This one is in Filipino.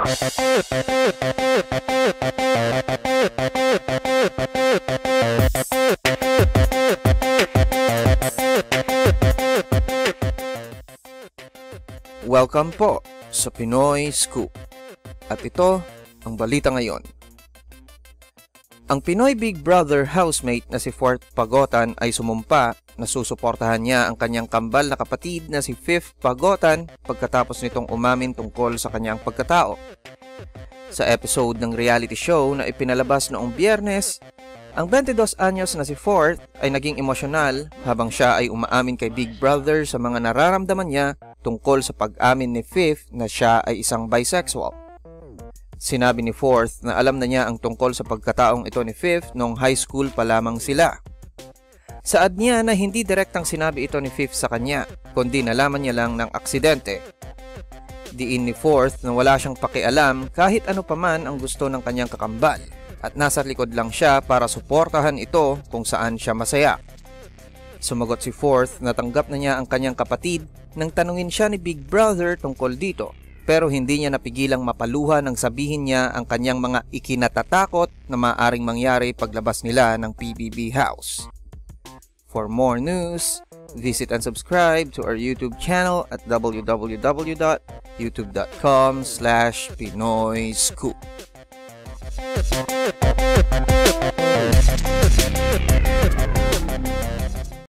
Welcome po sa Pinoy Scoop. At ito ang balita ngayon. Ang Pinoy Big Brother housemate na si Fourth Pagotan ay sumumpa na susuportahan niya ang kanyang kambal na kapatid na si Fifth Pagotan pagkatapos nitong umamin tungkol sa kanyang pagkatao. Sa episode ng reality show na ipinalabas noong Biyernes, ang 22 anyos na si Fourth ay naging emosyonal habang siya ay umaamin kay Big Brother sa mga nararamdaman niya tungkol sa pag-amin ni Fifth na siya ay isang bisexual. Sinabi ni Fourth na alam na niya ang tungkol sa pagkataong ito ni Fifth noong high school pa lamang sila. Saad niya na hindi direktang sinabi ito ni Fifth sa kanya, kundi nalaman niya lang ng aksidente. Diin ni Fourth na wala siyang pakialam kahit ano paman ang gusto ng kanyang kakambal at nasa likod lang siya para suportahan ito kung saan siya masaya. Sumagot si Fourth na tanggap na niya ang kanyang kapatid nang tanungin siya ni Big Brother tungkol dito, pero hindi niya napigilang mapaluha nang sabihin niya ang kanyang mga ikinatatakot na maaaring mangyari paglabas nila ng PBB house. For more news, visit and subscribe to our YouTube channel at www.youtube.com/PinoyScoop.